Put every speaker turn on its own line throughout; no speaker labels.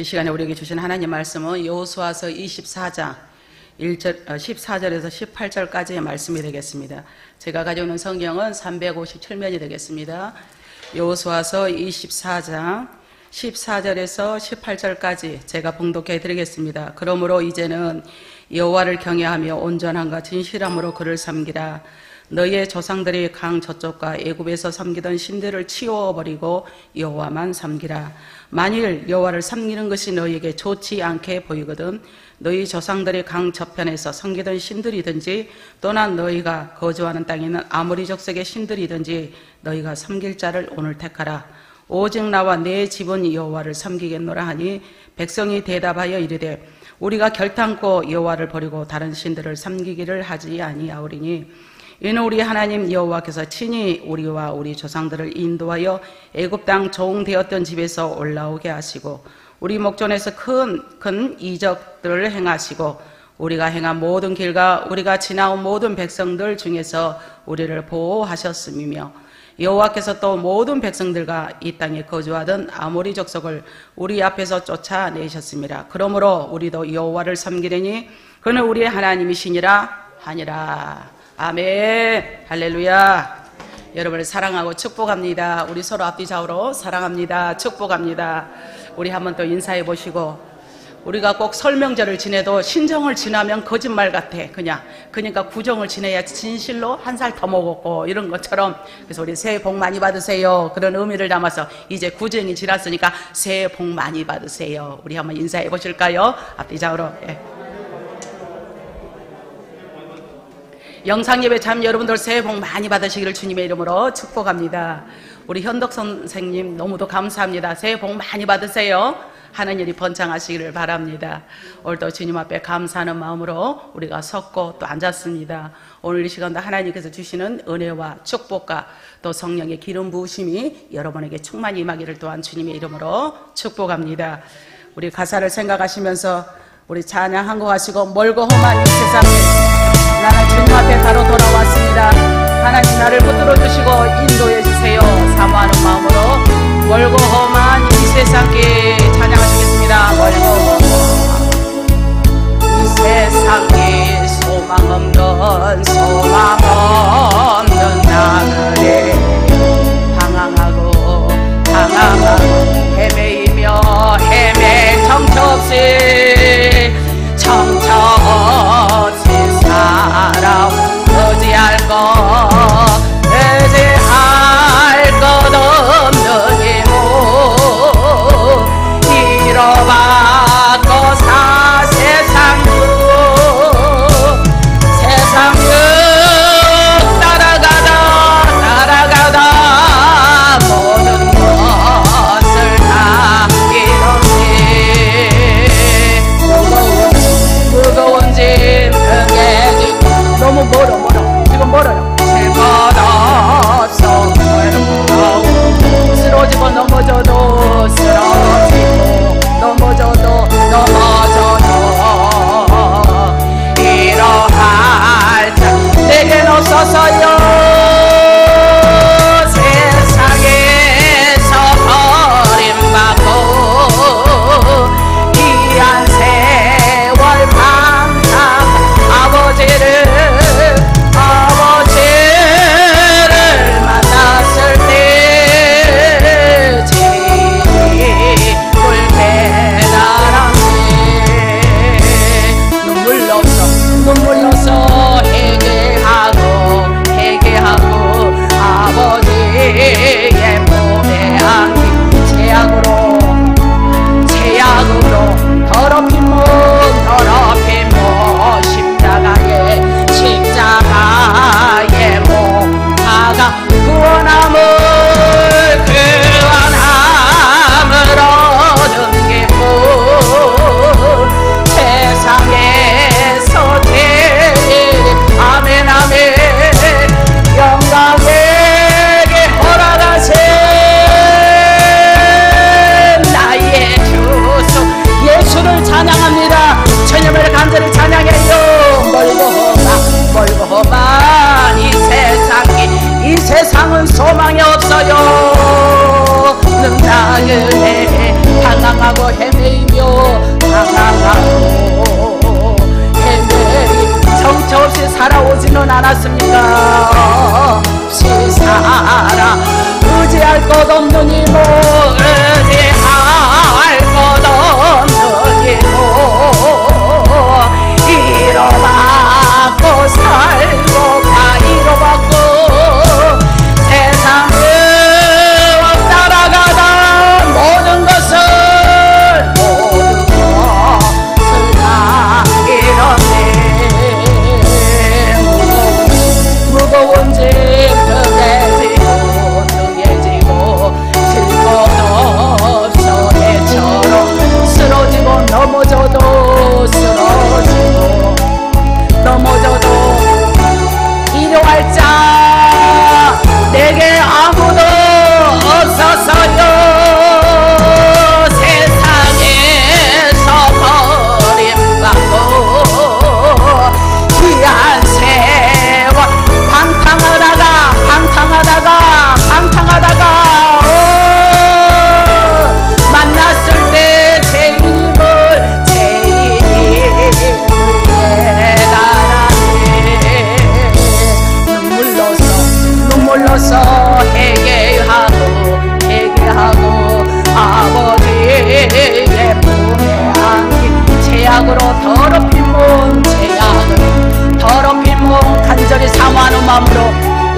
이 시간에 우리에게 주신 하나님 말씀은 여호수아서 24장 14절에서 18절까지의 말씀이 되겠습니다. 제가 가져오는 성경은 357면이 되겠습니다. 여호수아서 24장 14절에서 18절까지 제가 봉독해 드리겠습니다. 그러므로 이제는 여호와를 경외하며 온전함과 진실함으로 그를 섬기라. 너희의 조상들이 강 저쪽과 애굽에서 섬기던 신들을 치워버리고 여호와만 섬기라. 만일 여호와를 섬기는 것이 너희에게 좋지 않게 보이거든 너희 조상들이 강 저편에서 섬기던 신들이든지 또나 너희가 거주하는 땅에 있는 아모리 족속의 신들이든지 너희가 섬길 자를 오늘 택하라. 오직 나와 내 집은 여호와를 섬기겠노라 하니 백성이 대답하여 이르되 우리가 결탄코 여호와를 버리고 다른 신들을 섬기기를 하지 아니하오리니 이는 우리 하나님 여호와께서 친히 우리와 우리 조상들을 인도하여 애굽 땅 종되었던 집에서 올라오게 하시고 우리 목전에서 큰 이적들을 행하시고 우리가 행한 모든 길과 우리가 지나온 모든 백성들 중에서 우리를 보호하셨음이며 여호와께서 또 모든 백성들과 이 땅에 거주하던 아모리 족속을 우리 앞에서 쫓아내셨습니다. 그러므로 우리도 여호와를 섬기려니 그는 우리의 하나님이시니라 하니라. 아멘. 할렐루야. 여러분을 사랑하고 축복합니다. 우리 서로 앞뒤 좌우로 사랑합니다. 축복합니다. 우리 한번 또 인사해 보시고, 우리가 꼭 설명절을 지내도 신정을 지나면 거짓말 같아. 그러니까 구정을 지내야 진실로 한 살 더 먹었고 이런 것처럼. 그래서 우리 새해 복 많이 받으세요. 그런 의미를 담아서 이제 구정이 지났으니까 새해 복 많이 받으세요. 우리 한번 인사해 보실까요? 앞뒤 좌우로. 예. 영상예배 참 여러분들 새해 복 많이 받으시기를 주님의 이름으로 축복합니다. 우리 현덕 선생님 너무도 감사합니다. 새해 복 많이 받으세요. 하는 일이 번창하시기를 바랍니다. 오늘도 주님 앞에 감사하는 마음으로 우리가 섰고 또 앉았습니다. 오늘 이 시간도 하나님께서 주시는 은혜와 축복과 또 성령의 기름 부으심이 여러분에게 충만히 임하기를 또한 주님의 이름으로 축복합니다. 우리 가사를 생각하시면서 우리 찬양한 거 하시고, 멀고 험한 이 세상에 나는 주님 앞에 바로 돌아왔습니다. 하나님 나를 붙들어 주시고 인도해 주세요. 사모하는 마음으로 멀고 험한 이 세상에 찬양하시겠습니다. 멀고 험한 이 세상에 소망 없는 나그네 방황하고 헤매이며 헤매 정처 없이 살아 의지할 것 없는 힘 잃어받고 사 세상 따라가다 모든 것을 다 잃었지. 무거운 짐 크게 지고 너무 멀어 지금 멀어요. 실컷 없어 쓰러지고 넘어져도 이러할 자 내겐 없어서요. 세상에서 버림받고 귀한 세월 감사 아버지를 만났을 때 지불 깨달았네. 눈물 넣어서 회개하고 아버지의 몸에 안긴 제약으로 더럽힌 십자가의 목화가 구원함을 얻은 게고 세상에서 제일 아멘 영광에게 허락하신 나의 주소 예수를 찬양합니다. 천년을 간절히 찬양해요. 멀고 험한 이 세상은 소망이 없어요. 나그네 방황 방황하고 헤매이며 방황하고 헤매이 정처 없이 살아오지는 않았습니까? 시사라 의지할 것 없는 이모 의지할 것 없는 이모 잃어받고 살고 다 잃어받고 세상을 따라가다 모든 것을 다 잃었네. 무거운 짐 등에 지고 등에 지고 질 것 없어 개처럼 쓰러지고 넘어져도 쓰러지고 넘어져도 일용할 자 내게 아무도 없어서요. 세상에서 버림받고 귀한 세월 방탕하다가 만났을 때 죄인임을 눈물로서 회개하고 아버지의 품에 안긴 죄악으로 더럽힌 몸 간절히 사모하는 마음으로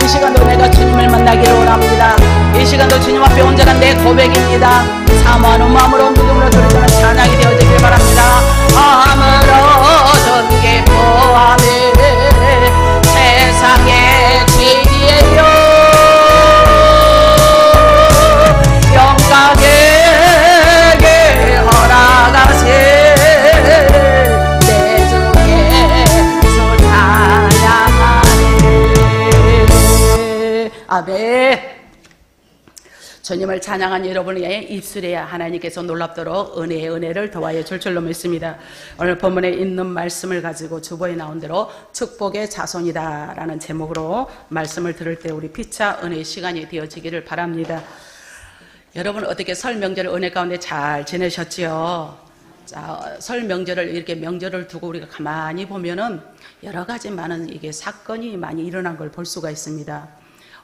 이 시간도 내가 주님을 만나기를 원합니다. 이 시간도 주님 앞에 온전한 내 고백입니다. 사모하는 마음으로 믿음으로 드리는 찬양이 되어지길 바랍니다. 아무런 기뻐함이 세상의 죄이에요. 영광에게 허락하신 내 주께서 찬양하네. 아멘. 주님을 찬양한 여러분의 입술에 하나님께서 놀랍도록 은혜의 은혜를 더하여 줄 줄로 믿습니다. 오늘 본문에 있는 말씀을 가지고 주보에 나온 대로 축복의 자손이다 라는 제목으로 말씀을 들을 때 우리 피차 은혜의 시간이 되어지기를 바랍니다. 여러분 어떻게 설 명절 은혜 가운데 잘 지내셨지요? 자, 설 명절을 이렇게 명절을 두고 우리가 가만히 보면은 여러 가지 많은 이게 사건이 많이 일어난 걸 볼 수가 있습니다.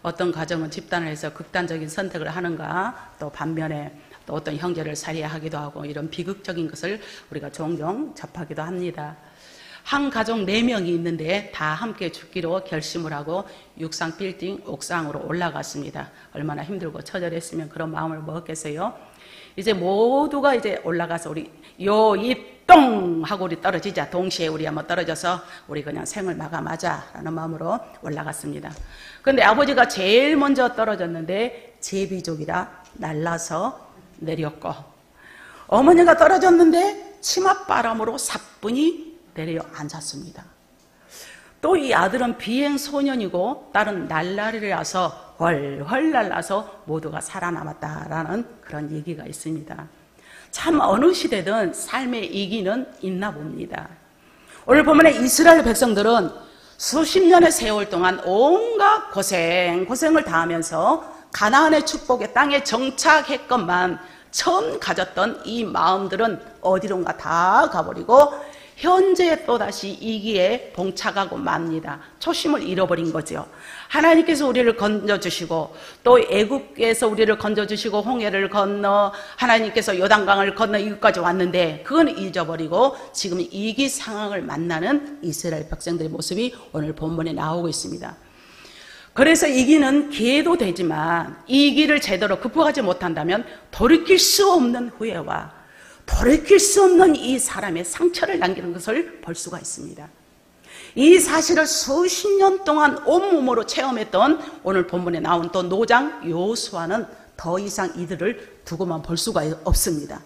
어떤 가정은 집단을 해서 극단적인 선택을 하는가, 또 반면에 또 어떤 형제를 살해하기도 하고 이런 비극적인 것을 우리가 종종 접하기도 합니다. 한 가족 4명이 있는데 다 함께 죽기로 결심을 하고 육상 빌딩 옥상으로 올라갔습니다. 얼마나 힘들고 처절했으면 그런 마음을 먹었겠어요. 이제 모두가 이제 올라가서 우리 요이똥 하고 우리 떨어지자. 동시에 우리 한번 떨어져서 우리 그냥 생을 마감하자 라는 마음으로 올라갔습니다. 그런데 아버지가 제일 먼저 떨어졌는데 제비족이라 날라서 내렸고, 어머니가 떨어졌는데 치맛바람으로 사뿐히 내려앉았습니다. 또 이 아들은 비행소년이고 딸은 날라리라서 훨훨 날라서 모두가 살아남았다라는 그런 얘기가 있습니다. 참 어느 시대든 삶의 이기는 있나 봅니다. 오늘 보면에 이스라엘 백성들은 수십 년의 세월 동안 온갖 고생을 다하면서 가나안의 축복의 땅에 정착했건만 처음 가졌던 이 마음들은 어디론가 다 가버리고 현재 또다시 이기에 봉착하고 맙니다. 초심을 잃어버린 거죠. 하나님께서 우리를 건져주시고 또 애국에서 우리를 건져주시고 홍해를 건너 하나님께서 요단강을 건너 이곳까지 왔는데 그건 잊어버리고 지금 이기 상황을 만나는 이스라엘 백성들의 모습이 오늘 본문에 나오고 있습니다. 그래서 이기는 기회도 되지만 이 길을 제대로 극복하지 못한다면 돌이킬 수 없는 후회와 돌이킬 수 없는 이 사람의 상처를 남기는 것을 볼 수가 있습니다. 이 사실을 수십 년 동안 온몸으로 체험했던 오늘 본문에 나온 또 노장 여호수아는 더 이상 이들을 두고만 볼 수가 없습니다.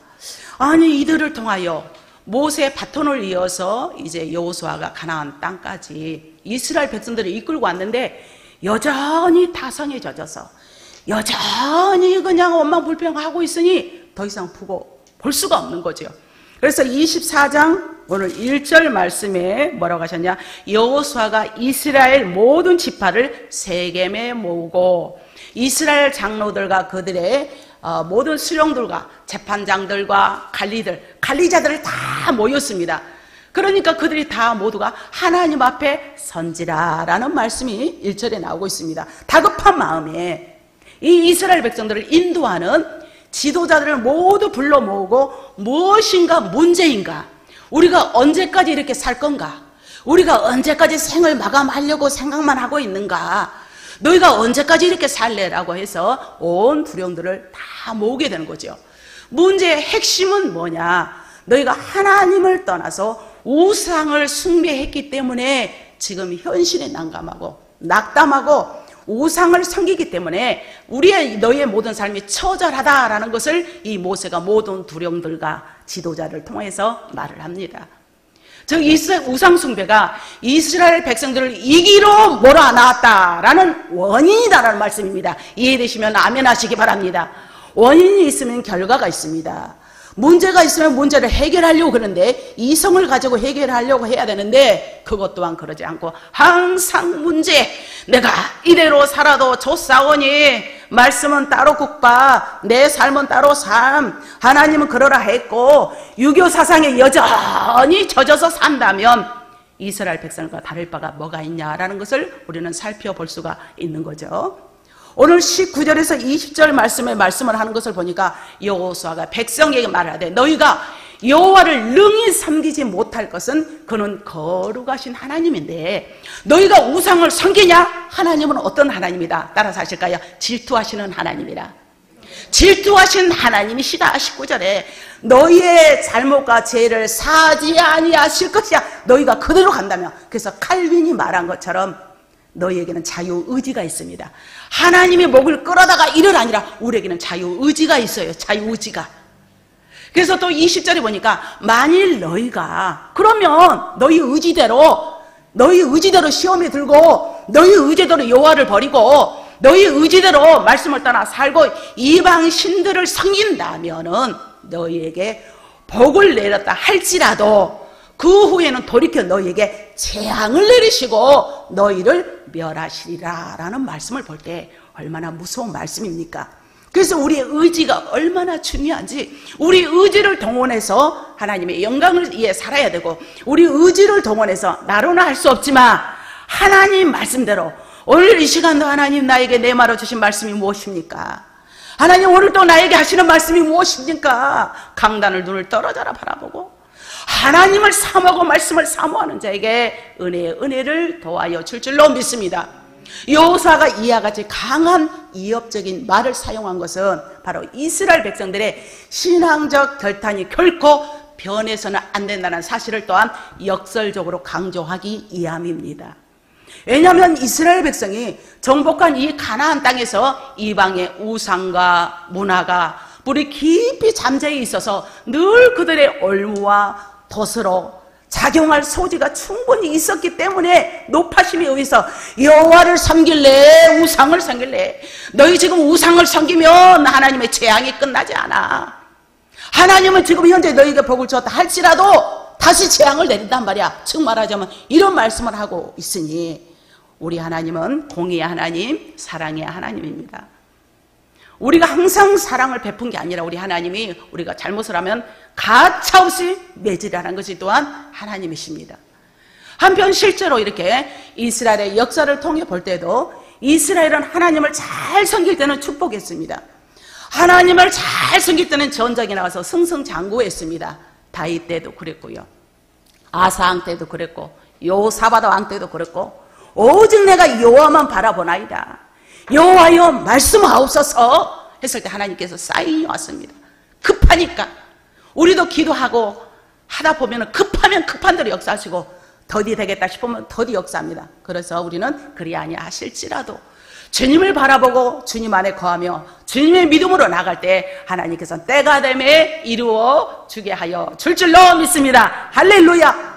아니 이들을 통하여 모세의 바톤을 이어서 이제 여호수아가 가나안 땅까지 이스라엘 백성들을 이끌고 왔는데 여전히 타성에 젖어서 여전히 그냥 원망불평하고 있으니 더 이상 볼 수가 없는 거죠. 그래서 24장 오늘 1절 말씀에 뭐라고 하셨냐? 여호수아가 이스라엘 모든 지파를 세겜에 모으고 이스라엘 장로들과 그들의 모든 수령들과 재판장들과 관리자들을 다 모였습니다. 그러니까 그들이 다 모두가 하나님 앞에 선지라라는 말씀이 1절에 나오고 있습니다. 다급한 마음에 이 이스라엘 백성들을 인도하는 지도자들을 모두 불러 모으고 무엇인가 문제인가? 우리가 언제까지 이렇게 살 건가? 우리가 언제까지 생을 마감하려고 생각만 하고 있는가? 너희가 언제까지 이렇게 살래라고 해서 온 두령들을 다 모으게 되는 거죠. 문제의 핵심은 뭐냐? 너희가 하나님을 떠나서 우상을 숭배했기 때문에 지금 현실에 난감하고 낙담하고 우상을 섬기기 때문에 너희의 모든 삶이 처절하다라는 것을 이 모세가 모든 두령들과 지도자를 통해서 말을 합니다. 즉 우상 숭배가 이스라엘 백성들을 이기로 몰아나왔다라는 원인이다라는 말씀입니다. 이해되시면 아멘 하시기 바랍니다. 원인이 있으면 결과가 있습니다. 문제가 있으면 문제를 해결하려고 그러는데 이성을 가지고 해결하려고 해야 되는데 그것 또한 그러지 않고 항상 문제, 내가 이대로 살아도 좋사오니 말씀은 따로 국밥, 내 삶은 따로 삶, 하나님은 그러라 했고 유교 사상에 여전히 젖어서 산다면 이스라엘 백성과 다를 바가 뭐가 있냐라는 것을 우리는 살펴볼 수가 있는 거죠. 오늘 19절에서 20절 말씀을 하는 것을 보니까 여호수아가 백성에게 말하되 너희가 여호와를 능히 섬기지 못할 것은 그는 거룩하신 하나님인데 너희가 우상을 섬기냐? 하나님은 어떤 하나님이다? 따라서 하실까요? 질투하시는 하나님이라. 질투하신 하나님이시다. 19절에 너희의 잘못과 죄를 사지 아니하실 것이야. 너희가 그대로 간다면, 그래서 칼빈이 말한 것처럼 너희에게는 자유의지가 있습니다. 하나님의 목을 끌어다가 일을 아니라 우리에게는 자유의지가 있어요. 자유의지가. 그래서 또 20절에 보니까 만일 너희가 그러면 너희 의지대로 시험에 들고 너희 의지대로 여호와를 버리고 너희 의지대로 말씀을 떠나 살고 이방 신들을 섬긴다면은 너희에게 복을 내렸다 할지라도 그 후에는 돌이켜 너희에게 재앙을 내리시고 너희를 멸하시리라 라는 말씀을 볼 때 얼마나 무서운 말씀입니까? 그래서 우리의 의지가 얼마나 중요한지, 우리 의지를 동원해서 하나님의 영광을 위해 살아야 되고, 우리 의지를 동원해서 나로는 할 수 없지만 하나님 말씀대로 오늘 이 시간도 하나님 나에게 내말로 주신 말씀이 무엇입니까? 하나님 오늘 또 나에게 하시는 말씀이 무엇입니까? 강단을 눈을 떨어져라 바라보고 하나님을 사모하고 말씀을 사모하는 자에게 은혜를 더하여 줄 줄로 믿습니다. 여호수아가 이와 같이 강한 이협적인 말을 사용한 것은 바로 이스라엘 백성들의 신앙적 결단이 결코 변해서는 안 된다는 사실을 또한 역설적으로 강조하기 위함입니다. 왜냐하면 이스라엘 백성이 정복한 이 가나안 땅에서 이방의 우상과 문화가 뿌리 깊이 잠재해 있어서 늘 그들의 올무와 덫으로 작용할 소지가 충분히 있었기 때문에 높아심에 의해서 여호와를 섬길래 우상을 섬길래, 너희 지금 우상을 섬기면 하나님의 재앙이 끝나지 않아. 하나님은 지금 현재 너희에게 복을 주었다 할지라도 다시 재앙을 내린단 말이야. 즉 말하자면 이런 말씀을 하고 있으니 우리 하나님은 공의의 하나님, 사랑의 하나님입니다. 우리가 항상 사랑을 베푼 게 아니라 우리 하나님이 우리가 잘못을 하면 가차없이 매질하는 것이 또한 하나님이십니다. 한편 실제로 이렇게 이스라엘의 역사를 통해 볼 때도 이스라엘은 하나님을 잘 섬길 때는 축복했습니다. 하나님을 잘 섬길 때는 전쟁에 나가서 승승장구했습니다. 다윗 때도 그랬고요, 아사왕 때도 그랬고, 여호사밧 왕 때도 그랬고, 오직 내가 여호와만 바라보나이다, 여호와여 말씀하옵소서 했을 때 하나님께서 사인이 왔습니다. 급하니까 우리도 기도하고 하다 보면 급하면 급한 대로 역사하시고 더디 되겠다 싶으면 더디 역사합니다. 그래서 우리는 그리 아니하실지라도 주님을 바라보고 주님 안에 거하며 주님의 믿음으로 나갈 때 하나님께서 때가 되매 이루어 주게 하여 줄 줄로 믿습니다. 할렐루야.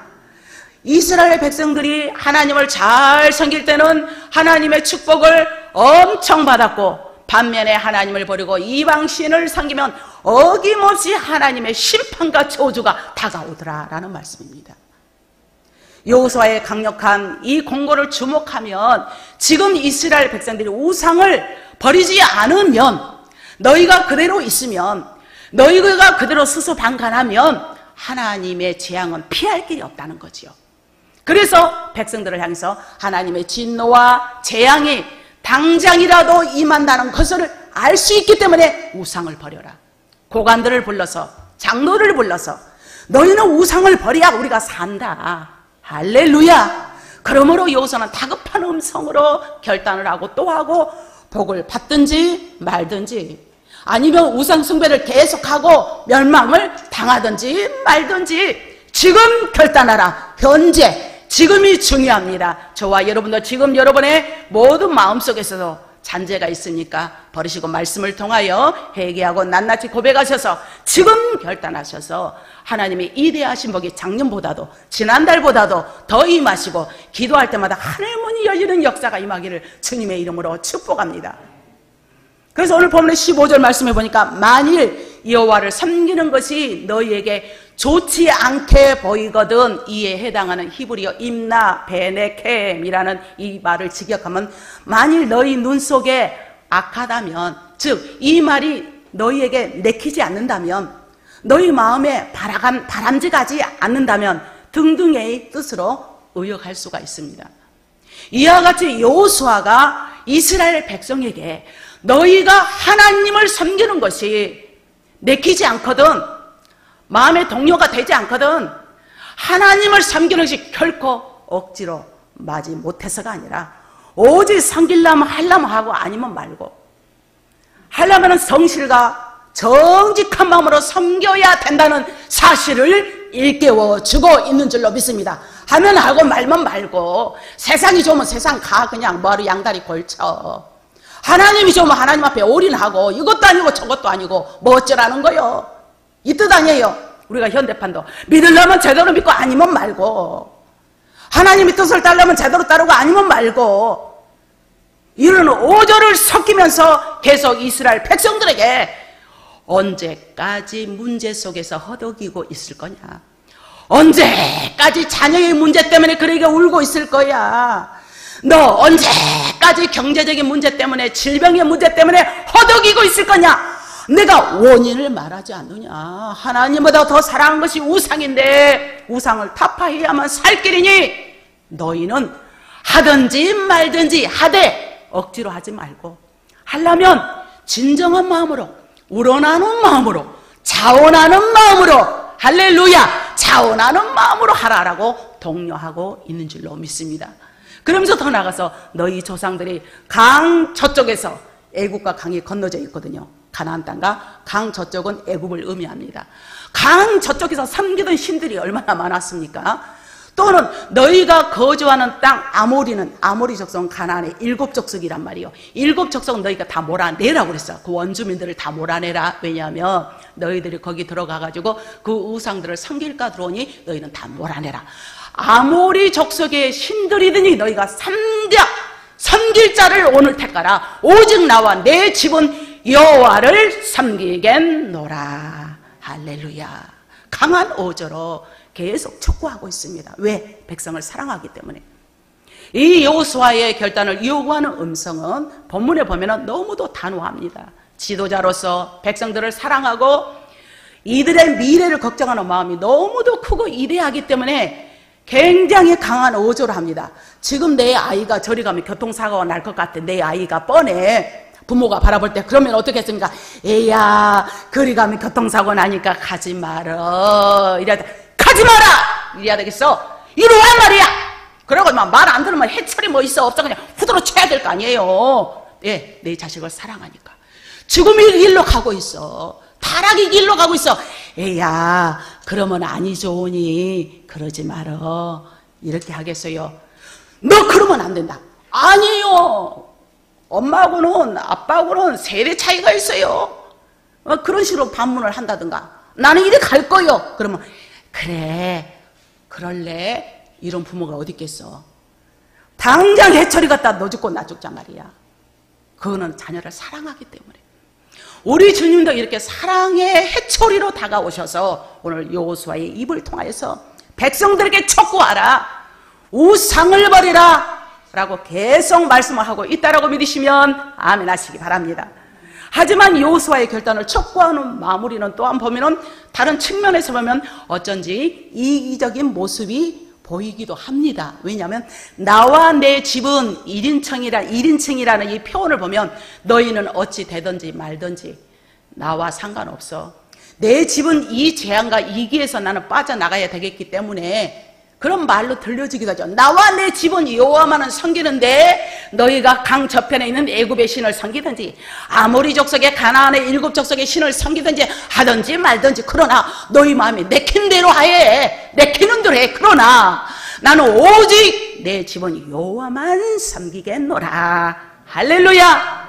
이스라엘 백성들이 하나님을 잘 섬길 때는 하나님의 축복을 엄청 받았고, 반면에 하나님을 버리고 이방신을 섬기면 어김없이 하나님의 심판과 저주가 다가오더라라는 말씀입니다. 여호수아의 강력한 이 공고를 주목하면 지금 이스라엘 백성들이 우상을 버리지 않으면 너희가 그대로 있으면, 너희가 그대로 수수방관하면 하나님의 재앙은 피할 길이 없다는 거지요. 그래서 백성들을 향해서 하나님의 진노와 재앙이 당장이라도 임한다는 것을 알 수 있기 때문에 우상을 버려라. 고관들을 불러서, 장로를 불러서 너희는 우상을 버려야 우리가 산다. 할렐루야. 그러므로 여호수아는 다급한 음성으로 결단을 하고 또 하고, 복을 받든지 말든지, 아니면 우상 숭배를 계속하고 멸망을 당하든지 말든지 지금 결단하라. 현재, 지금이 중요합니다. 저와 여러분도 지금 여러분의 모든 마음속에서도 잔재가 있으니까 버리시고 말씀을 통하여 회개하고 낱낱이 고백하셔서 지금 결단하셔서 하나님의 이대하신 복이 작년보다도 지난달보다도 더 임하시고, 기도할 때마다 하늘 문이 열리는 역사가 임하기를 주님의 이름으로 축복합니다. 그래서 오늘 본문의 15절 말씀해 보니까, 만일 여호와를 섬기는 것이 너희에게 좋지 않게 보이거든, 이에 해당하는 히브리어 임나 베네켐이라는 이 말을 직역하면, 만일 너희 눈 속에 악하다면, 즉 이 말이 너희에게 내키지 않는다면, 너희 마음에 바람직하지 않는다면 등등의 뜻으로 의역할 수가 있습니다. 이와 같이 여호수아가 이스라엘 백성에게 너희가 하나님을 섬기는 것이 내키지 않거든, 마음의 동료가 되지 않거든, 하나님을 섬기는 것이 결코 억지로 마지 못해서가 아니라 오직 섬기려면 하려면 하고 아니면 말고, 하려면 성실과 정직한 마음으로 섬겨야 된다는 사실을 일깨워주고 있는 줄로 믿습니다. 하면 하고 말면 말고, 세상이 좋으면 세상 가, 그냥 머리 양다리 걸쳐. 하나님이 좋으면 하나님 앞에 올인하고, 이것도 아니고 저것도 아니고 뭐 어쩌라는 거요? 이 뜻 아니에요. 우리가 현대판도 믿으려면 제대로 믿고 아니면 말고, 하나님의 뜻을 따르려면 제대로 따르고 아니면 말고, 이런 오절을 섞이면서 계속 이스라엘 백성들에게 언제까지 문제 속에서 허덕이고 있을 거냐? 언제까지 자녀의 문제 때문에 그에게 울고 있을 거야? 너 언제까지 경제적인 문제 때문에, 질병의 문제 때문에 허덕이고 있을 거냐? 내가 원인을 말하지 않느냐? 하나님보다 더 사랑하는 것이 우상인데 우상을 타파해야만 살 길이니 너희는 하든지 말든지 하되 억지로 하지 말고, 하려면 진정한 마음으로, 우러나는 마음으로, 자원하는 마음으로, 할렐루야, 자원하는 마음으로 하라라고 독려하고 있는 줄로 믿습니다. 그러면서 더 나가서 너희 조상들이 강 저쪽에서, 애굽과 강이 건너져 있거든요. 가나안 땅과 강 저쪽은 애굽을 의미합니다. 강 저쪽에서 섬기던 신들이 얼마나 많았습니까? 또는 너희가 거주하는 땅 아모리는, 아모리 족속은 가나안의 7족속이란 말이에요. 7족속 너희가 다 몰아내라고 그랬어요. 그 원주민들을 다 몰아내라. 왜냐하면 너희들이 거기 들어가가지고 그 우상들을 섬길까 들어오니 너희는 다 몰아내라. 아모리 족속의 신들이더니 너희가 섬길 자를 오늘 택하라. 오직 나와 내 집은 여호와를 섬기겠노라. 할렐루야. 강한 어조로 계속 촉구하고 있습니다. 왜? 백성을 사랑하기 때문에. 이 여호수아의 결단을 요구하는 음성은 본문에 보면 너무도 단호합니다. 지도자로서 백성들을 사랑하고 이들의 미래를 걱정하는 마음이 너무도 크고 이대하기 때문에 굉장히 강한 어조를 합니다. 지금 내 아이가 저리 가면 교통사고가 날 것 같아. 내 아이가 뻔해. 부모가 바라볼 때 그러면 어떻게 했습니까? 애야, 그리 가면 교통사고 나니까 가지 말어. 이래야 돼. 가지 마라! 이래야 되겠어? 이리 와 말이야! 그러고 말 안 들으면 해철이 뭐 있어 없어 그냥 후드로 쳐야 될 거 아니에요. 예, 내 자식을 사랑하니까. 죽음의 길로 가고 있어. 타락의 길로 가고 있어. 애야, 그러면 아니 좋으니 그러지 말어. 이렇게 하겠어요? 너 그러면 안 된다. 아니에요. 엄마하고는 아빠하고는 세대 차이가 있어요. 그런 식으로 반문을 한다든가, 나는 이리 갈 거요. 그러면 그래, 그럴래? 이런 부모가 어디 있겠어? 당장 해철이 갖다 너 죽고 나 죽자 말이야. 그거는 자녀를 사랑하기 때문에. 우리 주님도 이렇게 사랑의 해철이로 다가오셔서 오늘 여호수아의 입을 통하여서 백성들에게 촉구하라, 우상을 버리라 라고 계속 말씀을 하고 있다라고 믿으시면 아멘 하시기 바랍니다. 하지만 여호수아의 결단을 촉구하는 마무리는 또한 보면은 다른 측면에서 보면 어쩐지 이기적인 모습이 보이기도 합니다. 왜냐하면 나와 내 집은 1인칭이라는 이 표현을 보면 너희는 어찌 되든지 말든지 나와 상관없어. 내 집은 이 재앙과 이기에서 나는 빠져나가야 되겠기 때문에 그런 말로 들려지기도 하죠. 나와 내 집은 여호와만은 섬기는데 너희가 강 저편에 있는 애굽의 신을 섬기든지 아모리 족속의 가나안의 7 족속의 신을 섬기든지 하든지 말든지 그러나 너희 마음이 내키는 대로 하에 내키는 대로 해. 그러나 나는 오직 내 집은 여호와만 섬기겠노라. 할렐루야.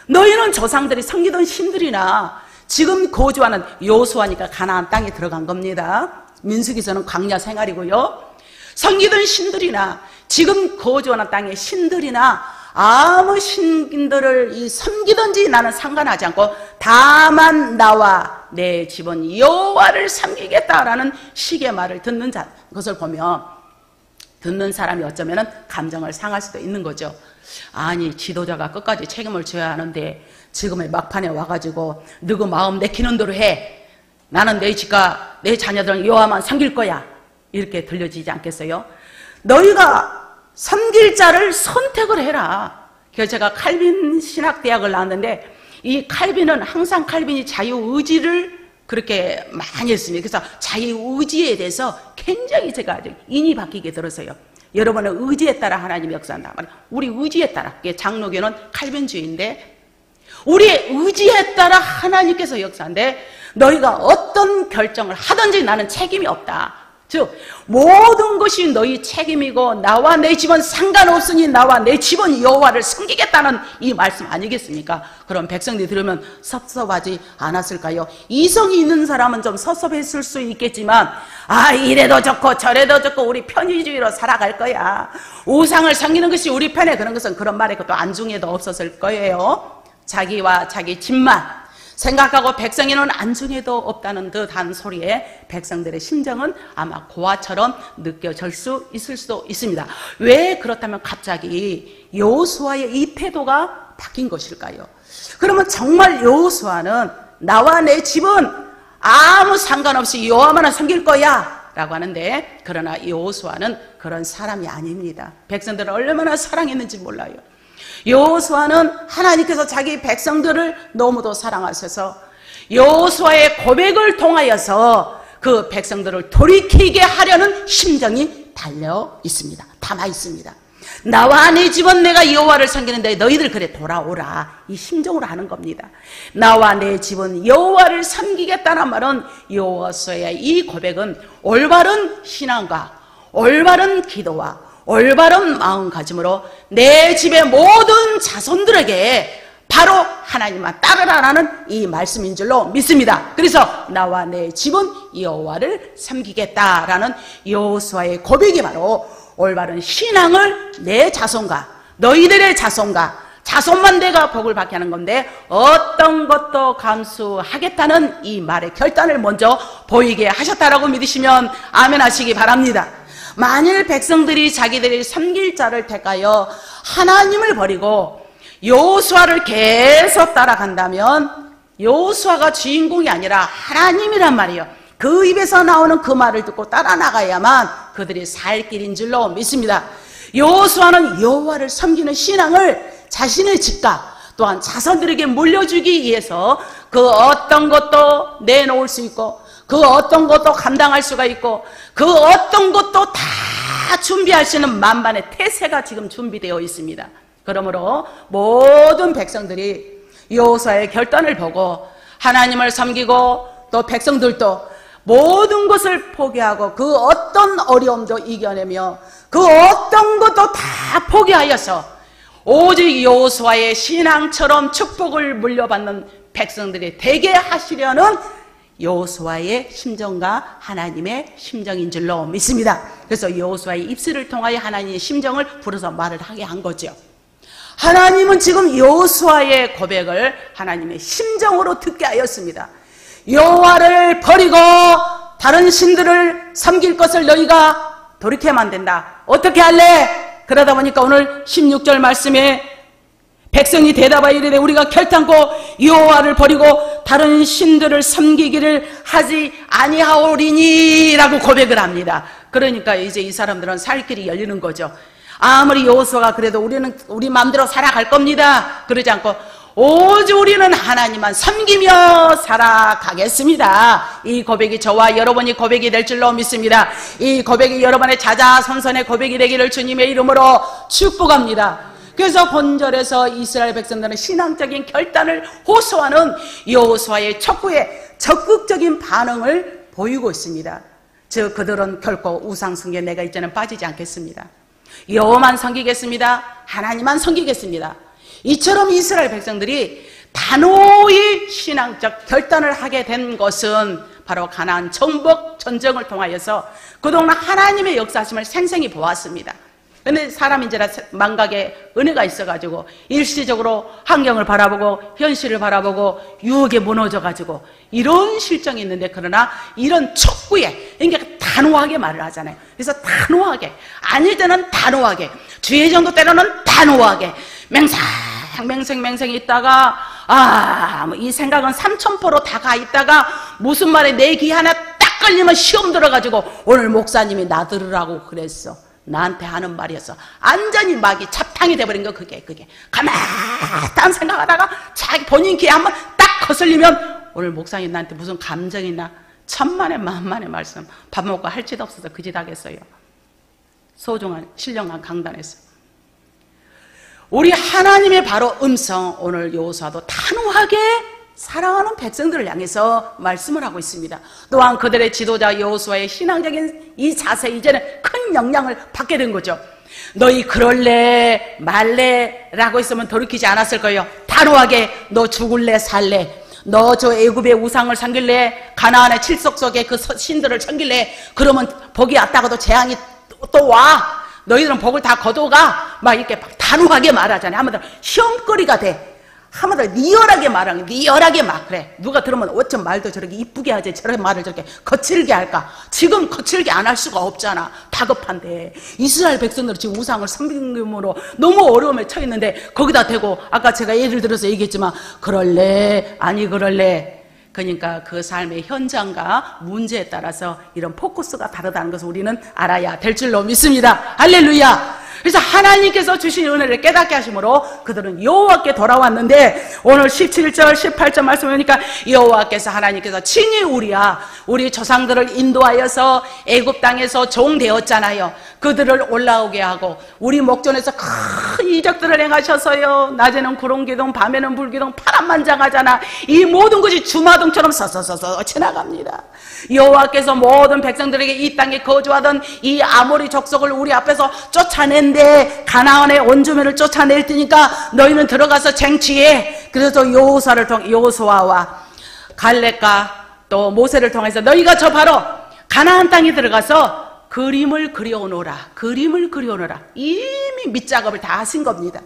너희는 조상들이 섬기던 신들이나 지금 거주하는 여호수아니까 가나안 땅에 들어간 겁니다. 민수기서는 광야 생활이고요. 섬기던 신들이나 지금 거주하는 땅의 신들이나 아무 신들을 섬기든지 나는 상관하지 않고 다만 나와 내 집은 여호와를 섬기겠다라는 식의 말을 듣는 것을 보면 듣는 사람이 어쩌면 감정을 상할 수도 있는 거죠. 아니 지도자가 끝까지 책임을 져야 하는데 지금의 막판에 와가지고 너그 마음 내키는 대로 해. 나는 내 집과 내 자녀들은 여호와만 섬길 거야. 이렇게 들려지지 않겠어요? 너희가 섬길 자를 선택을 해라. 그래서 제가 칼빈 신학대학을 나왔는데 이 칼빈은 항상 칼빈이 자유의지를 그렇게 많이 했습니다. 그래서 자유의지에 대해서 굉장히 제가 인이 바뀌게 들었어요. 여러분의 의지에 따라 하나님이 역사한다. 우리 의지에 따라. 장로교는 칼빈주의인데 우리의 의지에 따라 하나님께서 역사한데 너희가 어떤 결정을 하든지 나는 책임이 없다. 즉 모든 것이 너희 책임이고 나와 내 집은 상관없으니 나와 내 집은 여호와를 섬기겠다는 이 말씀 아니겠습니까? 그럼 백성들이 들으면 섭섭하지 않았을까요? 이성이 있는 사람은 좀 섭섭했을 수 있겠지만 아 이래도 좋고 저래도 좋고 우리 편의주의로 살아갈 거야. 우상을 섬기는 것이 우리 편에 그런 것은 그런 말에 또 안중에도 없었을 거예요. 자기와 자기 집만 생각하고 백성에는 안중에도 없다는 듯한 소리에 백성들의 심정은 아마 고아처럼 느껴질 수 있을 수도 있습니다. 왜 그렇다면 갑자기 여호수아의 이 태도가 바뀐 것일까요? 그러면 정말 여호수아는 나와 내 집은 아무 상관없이 여호와만을 섬길 거야 라고 하는데 그러나 여호수아는 그런 사람이 아닙니다. 백성들을 얼마나 사랑했는지 몰라요. 여호수아는 하나님께서 자기 백성들을 너무도 사랑하셔서 여호수아의 고백을 통하여서 그 백성들을 돌이키게 하려는 심정이 달려 있습니다. 담아 있습니다. 나와 내 집은 내가 여호와를 섬기는데 너희들 그래 돌아오라 이 심정으로 하는 겁니다. 나와 내 집은 여호와를 섬기겠다는 말은 여호수아의 이 고백은 올바른 신앙과 올바른 기도와 올바른 마음가짐으로 내 집의 모든 자손들에게 바로 하나님만 따르라는 이 말씀인 줄로 믿습니다. 그래서 나와 내 집은 여호와를 섬기겠다라는 여호수아의 고백이 바로 올바른 신앙을 내 자손과 너희들의 자손과 자손만 내가 복을 받게 하는 건데 어떤 것도 감수하겠다는 이 말의 결단을 먼저 보이게 하셨다라고 믿으시면 아멘 하시기 바랍니다. 만일 백성들이 자기들이 섬길 자를 택하여 하나님을 버리고 여호수아를 계속 따라간다면 여호수아가 주인공이 아니라 하나님이란 말이에요. 그 입에서 나오는 그 말을 듣고 따라 나가야만 그들이 살 길인 줄로 믿습니다. 여호수아는 여호와를 섬기는 신앙을 자신의 집과 또한 자손들에게 물려주기 위해서 그 어떤 것도 내놓을 수 있고 그 어떤 것도 감당할 수가 있고 그 어떤 것도 다 준비할 수 있는 만반의 태세가 지금 준비되어 있습니다. 그러므로 모든 백성들이 여호수아의 결단을 보고 하나님을 섬기고 또 백성들도 모든 것을 포기하고 그 어떤 어려움도 이겨내며 그 어떤 것도 다 포기하여서 오직 여호수아의 신앙처럼 축복을 물려받는 백성들이 되게 하시려는 여호수아의 심정과 하나님의 심정인 줄로 믿습니다. 그래서 여호수아의 입술을 통하여 하나님의 심정을 불어서 말을 하게 한 거죠. 하나님은 지금 여호수아의 고백을 하나님의 심정으로 듣게 하였습니다. 여호와를 버리고 다른 신들을 섬길 것을 너희가 돌이켜야만 된다. 어떻게 할래? 그러다 보니까 오늘 16절 말씀에 백성이 대답하여 이르되 우리가 결단코 여호와를 버리고 다른 신들을 섬기기를 하지 아니하오리니 라고 고백을 합니다. 그러니까 이제 이 사람들은 살 길이 열리는 거죠. 아무리 여호수아가 그래도 우리는 우리 마음대로 살아갈 겁니다. 그러지 않고 오직 우리는 하나님만 섬기며 살아가겠습니다. 이 고백이 저와 여러분이 고백이 될 줄로 믿습니다. 이 고백이 여러분의 자자손손의 고백이 되기를 주님의 이름으로 축복합니다. 그래서 본절에서 이스라엘 백성들은 신앙적인 결단을 호소하는 여호수아의 촉구에 적극적인 반응을 보이고 있습니다. 즉 그들은 결코 우상 숭배 내가 이제는 빠지지 않겠습니다. 여호와만 섬기겠습니다. 하나님만 섬기겠습니다. 이처럼 이스라엘 백성들이 단호히 신앙적 결단을 하게 된 것은 바로 가나안 정복 전쟁을 통하여서 그동안 하나님의 역사하심을 생생히 보았습니다. 그런데 사람인지라 망각의 은혜가 있어가지고 일시적으로 환경을 바라보고 현실을 바라보고 유혹에 무너져가지고 이런 실정이 있는데, 그러나 이런 촉구에, 그러니까 단호하게 말을 하잖아요. 그래서 단호하게, 아닐 때는 단호하게, 주의 정도 때로는 단호하게 맹생이 있다가 뭐 이 생각은 삼천포로 다 가 있다가 무슨 말에 내 귀 하나 딱 걸리면 시험 들어가지고 오늘 목사님이 나 들으라고 그랬어, 나한테 하는 말이었어. 완전히 막이 잡탕이 돼버린 거. 그게 가만히 생각하다가 자기 본인 귀에 한번 딱 거슬리면 오늘 목사님 나한테 무슨 감정이 있나, 천만의 만만의 말씀, 밥 먹고 할 짓 없어서 그 짓 하겠어요. 소중한 신령한 강단에서 우리 하나님의 바로 음성, 오늘 여호수아도 단호하게 사랑하는 백성들을 향해서 말씀을 하고 있습니다. 또한 그들의 지도자 여호수아의 신앙적인 이 자세, 이제는 큰 영향을 받게 된 거죠. 너희 그럴래 말래 라고 했으면 돌이키지 않았을 거예요. 단호하게 너 죽을래 살래, 너 저 애굽의 우상을 섬길래, 가나안의 칠석 속에 그 신들을 섬길래, 그러면 복이 왔다가도 재앙이 또 와, 너희들은 복을 다 거둬가, 막 이렇게 단호하게 말하잖아요. 한마디로 시험거리가 돼. 한마디로 리얼하게 말하는, 리얼하게 막 그래. 누가 들으면 어쩜 말도 저렇게 이쁘게 하지, 저렇게 말을 저렇게 거칠게 할까. 지금 거칠게 안 할 수가 없잖아. 다급한데. 이스라엘 백성들은 지금 우상을 섬김으로 너무 어려움에 처했는데 거기다 대고, 아까 제가 예를 들어서 얘기했지만 그럴래 아니 그럴래, 그러니까 그 삶의 현장과 문제에 따라서 이런 포커스가 다르다는 것을 우리는 알아야 될 줄로 믿습니다. 할렐루야. 그래서 하나님께서 주신 은혜를 깨닫게 하심으로 그들은 여호와께 돌아왔는데, 오늘 17절 18절 말씀 보니까 여호와께서, 하나님께서 친히 우리 조상들을 인도하여서 애굽 땅에서 종되었잖아요. 그들을 올라오게 하고 우리 목전에서 큰 이적들을 행하셔서요, 낮에는 구름기둥 밤에는 불기둥 파란만장하잖아. 이 모든 것이 주마등처럼 서서서서 지나갑니다. 여호와께서 모든 백성들에게 이 땅에 거주하던 이 아모리 족속을 우리 앞에서 쫓아낸데, 가나안의 원주민을 쫓아낼 테니까 너희는 들어가서 쟁취해. 그래서 여호수아와 갈렙과 또 모세를 통해서 너희가 저 바로 가나안 땅에 들어가서 그림을 그려오너라. 그림을 그려오너라. 이미 밑작업을 다 하신 겁니다.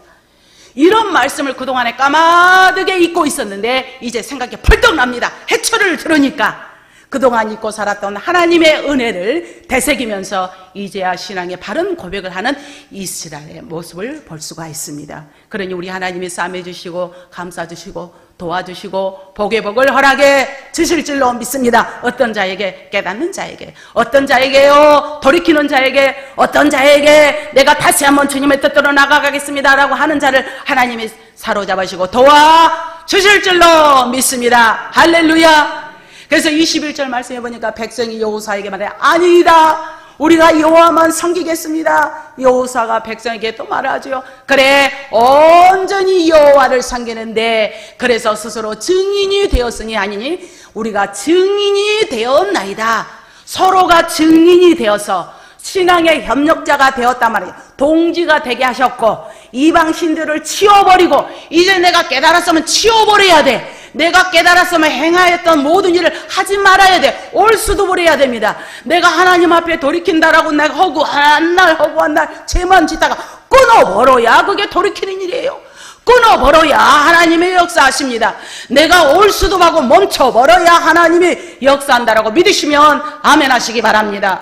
이런 말씀을 그동안에 까마득에 잊고 있었는데 이제 생각이 펄떡 납니다. 해초를 들으니까 그동안 잊고 살았던 하나님의 은혜를 되새기면서 이제야 신앙의 바른 고백을 하는 이스라엘의 모습을 볼 수가 있습니다. 그러니 우리 하나님이 싸매주시고 감싸주시고 도와주시고 복의 복을 허락해 주실 줄로 믿습니다. 어떤 자에게, 깨닫는 자에게, 어떤 자에게요, 돌이키는 자에게, 어떤 자에게 내가 다시 한번 주님의 뜻대로 나가겠습니다 라고 하는 자를 하나님이 사로잡으시고 도와주실 줄로 믿습니다. 할렐루야. 그래서 21절 말씀해 보니까 백성이 여호수아에게 말해, 아니다, 우리가 여호와만 섬기겠습니다. 여호수아가 백성에게 또 말하죠. 그래, 온전히 여호와를 섬기는데, 그래서 스스로 증인이 되었으니 아니니 우리가 증인이 되었나이다. 서로가 증인이 되어서 신앙의 협력자가 되었단 말이에요. 동지가 되게 하셨고, 이방 신들을 치워버리고, 이제 내가 깨달았으면 치워버려야 돼. 내가 깨달았으면 행하였던 모든 일을 하지 말아야 돼. 옳수도 버려야 됩니다. 내가 하나님 앞에 돌이킨다라고 내가 허구한 날 죄만 짓다가 끊어버려야 그게 돌이키는 일이에요. 끊어버려야 하나님의 역사하십니다. 내가 옳수도 하고 멈춰버려야 하나님이 역사한다라고 믿으시면 아멘 하시기 바랍니다.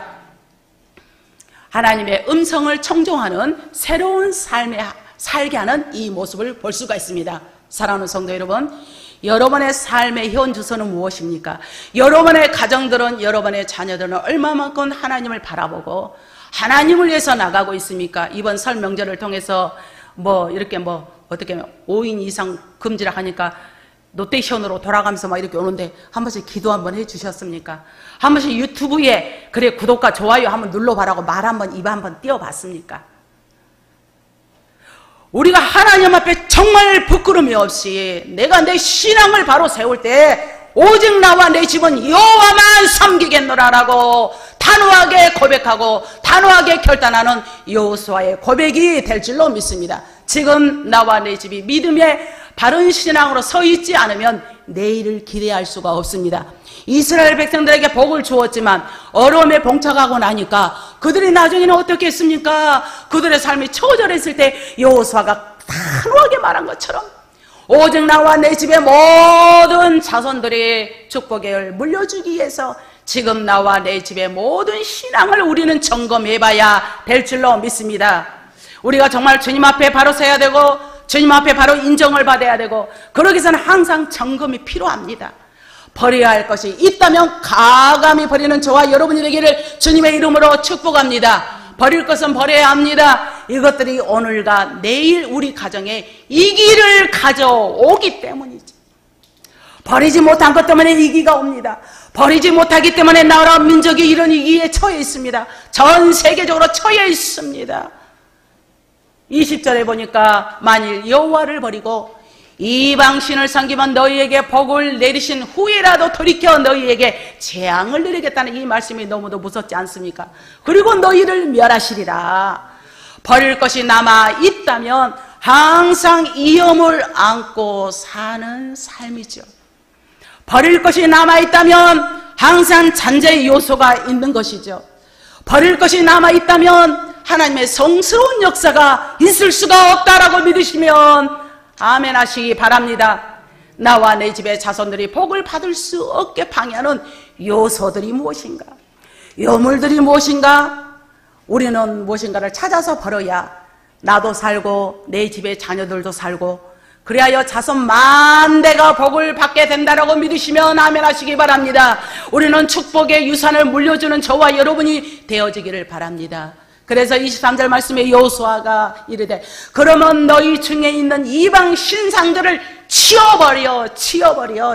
하나님의 음성을 청종하는 새로운 삶의 살게 하는 이 모습을 볼 수가 있습니다. 사랑하는 성도 여러분, 여러분의 삶의 현 주소는 무엇입니까? 여러분의 가정들은, 여러분의 자녀들은 얼마만큼 하나님을 바라보고 하나님을 위해서 나가고 있습니까? 이번 설 명절을 통해서 이렇게 어떻게 5인 이상 금지라 하니까 노테이션으로 돌아가면서 이렇게 오는데 한 번씩 기도 한번 해주셨습니까? 한 번씩 유튜브에 그래 구독과 좋아요 한번 눌러봐라고 말 한번 입 한번 띄워봤습니까? 우리가 하나님 앞에 정말 부끄러움이 없이 내가 내 신앙을 바로 세울 때 오직 나와 내 집은 여호와만 섬기겠노라라고 단호하게 고백하고 단호하게 결단하는 여호수아의 고백이 될 줄로 믿습니다. 지금 나와 내 집이 믿음의 바른 신앙으로 서 있지 않으면 내일을 기대할 수가 없습니다. 이스라엘 백성들에게 복을 주었지만 어려움에 봉착하고 나니까 그들이 나중에는 어떻게 했습니까? 그들의 삶이 처절했을 때 여호수아가 단호하게 말한 것처럼 오직 나와 내 집의 모든 자손들이 축복을 물려주기 위해서 지금 나와 내 집의 모든 신앙을 우리는 점검해봐야 될 줄로 믿습니다. 우리가 정말 주님 앞에 바로 서야 되고 주님 앞에 바로 인정을 받아야 되고 그러기 위해서는 항상 점검이 필요합니다. 버려야 할 것이 있다면 가감히 버리는 저와 여러분이 되기를 주님의 이름으로 축복합니다. 버릴 것은 버려야 합니다. 이것들이 오늘과 내일 우리 가정에 이기를 가져오기 때문이죠. 버리지 못한 것 때문에 이기가 옵니다. 버리지 못하기 때문에 나라 민족이 이런 위기에 처해 있습니다. 전 세계적으로 처해 있습니다. 20절에 보니까 만일 여호와를 버리고 이방신을 섬기면 너희에게 복을 내리신 후에라도 돌이켜 너희에게 재앙을 내리겠다는 이 말씀이 너무도 무섭지 않습니까? 그리고 너희를 멸하시리라. 버릴 것이 남아 있다면 항상 위험을 안고 사는 삶이죠. 버릴 것이 남아 있다면 항상 잔재의 요소가 있는 것이죠. 버릴 것이 남아 있다면 하나님의 성스러운 역사가 있을 수가 없다라고 믿으시면 아멘 하시기 바랍니다. 나와 내 집의 자손들이 복을 받을 수 없게 방해하는 요소들이 무엇인가? 요물들이 무엇인가? 우리는 무엇인가를 찾아서 버려야 나도 살고 내 집의 자녀들도 살고 그리하여 자손 만대가 복을 받게 된다라고 믿으시면 아멘 하시기 바랍니다. 우리는 축복의 유산을 물려주는 저와 여러분이 되어지기를 바랍니다. 그래서 23절 말씀에 여호수아가 이르되 그러면 너희 중에 있는 이방 신상들을 치워버려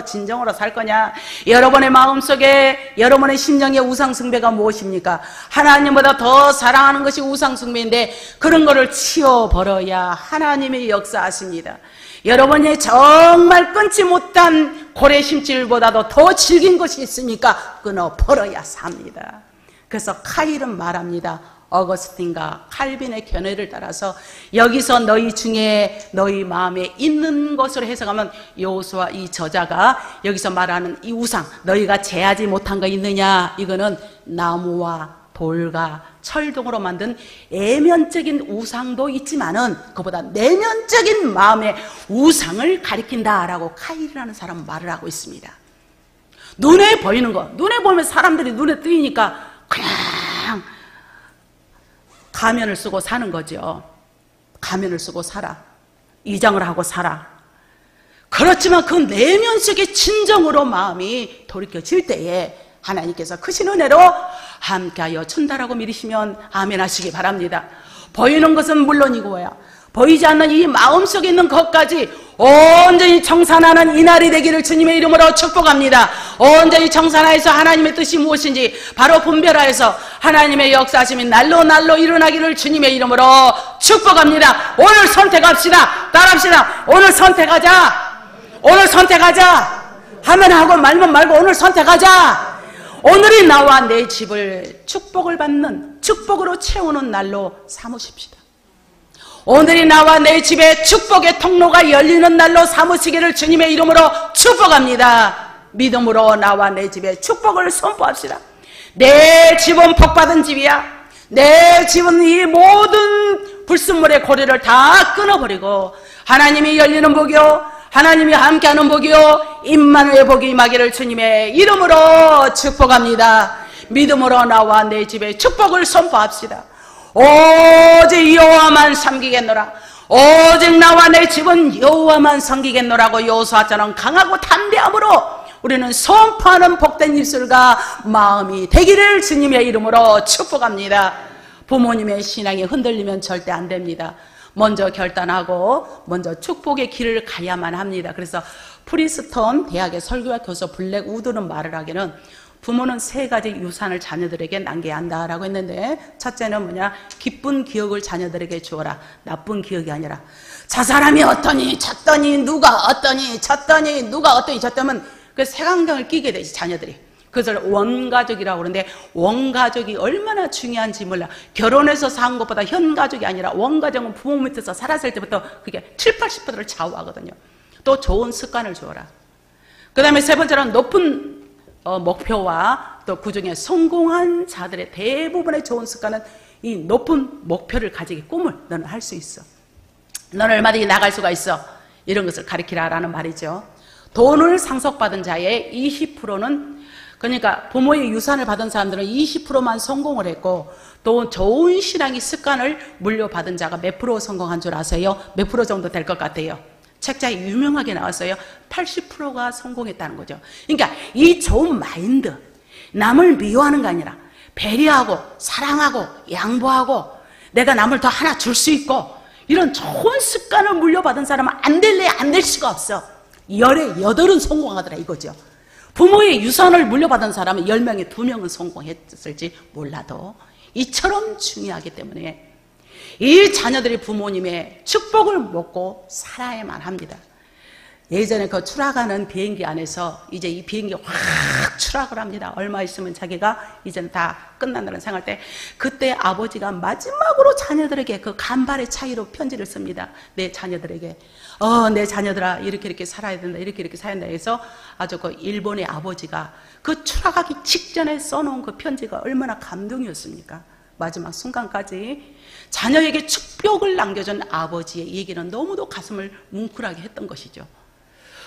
진정으로 살 거냐? 여러분의 마음속에 여러분의 심령의 우상숭배가 무엇입니까? 하나님보다 더 사랑하는 것이 우상숭배인데 그런 거를 치워버려야 하나님의 역사하십니다. 여러분이 정말 끊지 못한 고래 심줄보다도 더 질긴 것이 있으니까 끊어버려야 삽니다. 그래서 카일은 말합니다. 어거스틴과 칼빈의 견해를 따라서 여기서 너희 중에 너희 마음에 있는 것으로 해석하면 여호수아 이 저자가 여기서 말하는 이 우상 너희가 제하지 못한 거 있느냐? 이거는 나무와 돌과 철등으로 만든 애면적인 우상도 있지만은 그보다 내면적인 마음의 우상을 가리킨다라고 카일이라는 사람은 말을 하고 있습니다. 눈에 보이는 거, 눈에 보면 사람들이 눈에 뜨이니까 그냥 가면을 쓰고 사는 거죠. 가면을 쓰고 살아. 이장을 하고 살아. 그렇지만 그 내면 속의 진정으로 마음이 돌이켜질 때에 하나님께서 크신 은혜로 함께하여 준다라고 믿으시면 아멘 하시기 바랍니다. 보이는 것은 물론이고요. 보이지 않는 이 마음속에 있는 것까지 온전히 청산하는 이날이 되기를 주님의 이름으로 축복합니다. 온전히 청산하여서 하나님의 뜻이 무엇인지 바로 분별하여서 하나님의 역사하심이 날로 일어나기를 주님의 이름으로 축복합니다. 오늘 선택합시다. 따라합시다. 오늘 선택하자. 오늘 선택하자. 하면 하고 말면 말고 오늘 선택하자. 오늘이 나와 내 집을 축복을 받는 축복으로 채우는 날로 삼으십시다. 오늘이 나와 내 집에 축복의 통로가 열리는 날로 삼으시기를 주님의 이름으로 축복합니다. 믿음으로 나와 내 집에 축복을 선포합시다. 내 집은 복받은 집이야. 내 집은 이 모든 불순물의 고리를 다 끊어버리고 하나님이 열리는 복이요 하나님이 함께하는 복이요 임마누엘 복이 임하기를 주님의 이름으로 축복합니다. 믿음으로 나와 내 집에 축복을 선포합시다. 오직 여호와만 섬기겠노라. 오직 나와 내 집은 여호와만 섬기겠노라고 여호수아처럼 강하고 담대함으로 우리는 선포하는 복된 입술과 마음이 되기를 주님의 이름으로 축복합니다. 부모님의 신앙이 흔들리면 절대 안 됩니다. 먼저 결단하고 먼저 축복의 길을 가야만 합니다. 그래서 프리스턴 대학의 설교와 교수 블랙 우드는 말을 하기는 부모는 3가지 유산을 자녀들에게 남겨야 한다라고 했는데, 첫째는 뭐냐? 기쁜 기억을 자녀들에게 주어라. 나쁜 기억이 아니라 저 사람이 어떠니 쳤더니 누가 어떠니 쳤더니 누가 어떠니 쳤다면 그 색안경을 끼게 되지 자녀들이. 그것을 원가족이라고 그러는데 원가족이 얼마나 중요한지 몰라. 결혼해서 산 것보다 현가족이 아니라 원가족은 부모 밑에서 살았을 때부터 그게 70, 80%를 좌우하거든요. 또 좋은 습관을 주어라. 그 다음에 3번째로는 높은 목표와 또 그중에 성공한 자들의 대부분의 좋은 습관은 이 높은 목표를 가지기, 꿈을 너는 할 수 있어. 너는 얼마든지 나갈 수가 있어. 이런 것을 가르치라라는 말이죠. 돈을 상속받은 자의 20%는, 그러니까 부모의 유산을 받은 사람들은 20%만 성공을 했고, 또 좋은 신앙의 습관을 물려받은 자가 몇 프로 성공한 줄 아세요? 몇 프로 정도 될 것 같아요? 책자에 유명하게 나왔어요. 80%가 성공했다는 거죠. 그러니까 이 좋은 마인드, 남을 미워하는 게 아니라 배려하고 사랑하고 양보하고 내가 남을 더 하나 줄 수 있고, 이런 좋은 습관을 물려받은 사람은 안 될래 안 될 수가 없어. 10에 8은 성공하더라 이거죠. 부모의 유산을 물려받은 사람은 10명에 2명은 성공했을지 몰라도 이처럼 중요하기 때문에 이 자녀들이 부모님의 축복을 먹고 살아야만 합니다. 예전에 그 추락하는 비행기 안에서 이제 이 비행기 확 추락을 합니다. 얼마 있으면 자기가 이제는 다 끝난다는 생각할 때, 그때 아버지가 마지막으로 자녀들에게 그 간발의 차이로 편지를 씁니다. 내 자녀들에게 내 자녀들아 이렇게 살아야 된다, 이렇게 살아야 된다 해서 아주 그 일본의 아버지가 그 추락하기 직전에 써놓은 그 편지가 얼마나 감동이었습니까? 마지막 순간까지 자녀에게 축복을 남겨준 아버지의 얘기는 너무도 가슴을 뭉클하게 했던 것이죠.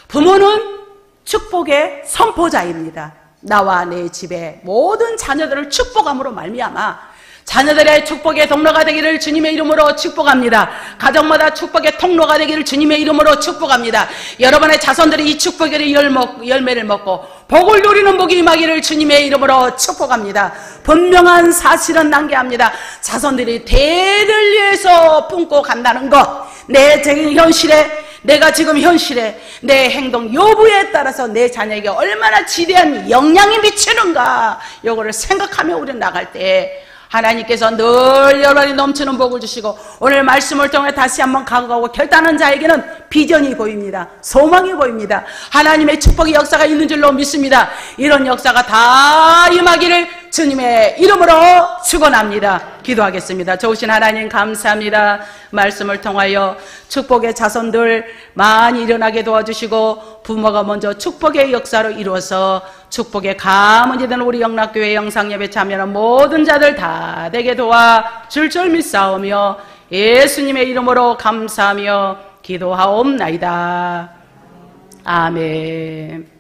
부모는 축복의 선포자입니다. 나와 내 집에 모든 자녀들을 축복함으로 말미암아 자녀들의 축복의 통로가 되기를 주님의 이름으로 축복합니다. 가정마다 축복의 통로가 되기를 주님의 이름으로 축복합니다. 여러분의 자손들이 이 축복의 열매를 먹고 복을 누리는 복이 임하기를 주님의 이름으로 축복합니다. 분명한 사실은 남겨합니다. 자손들이 대를 위해서 품고 간다는 것, 내가 지금 현실에 내 행동 여부에 따라서 내 자녀에게 얼마나 지대한 영향이 미치는가, 이거를 생각하며 우리는 나갈 때 하나님께서 늘 여러분이 넘치는 복을 주시고, 오늘 말씀을 통해 다시 한번 각오하고 결단한 자에게는 비전이 보입니다. 소망이 보입니다. 하나님의 축복의 역사가 있는 줄로 믿습니다. 이런 역사가 다 임하기를 주님의 이름으로 축원합니다. 기도하겠습니다. 좋으신 하나님 감사합니다. 말씀을 통하여 축복의 자손들 많이 일어나게 도와주시고, 부모가 먼저 축복의 역사로 이루어서 축복의 가문이 되는 우리 영락교회 영상예배 참여하는 모든 자들 다 되게 도와 줄줄 믿사오며 예수님의 이름으로 감사하며 기도하옵나이다. 아멘.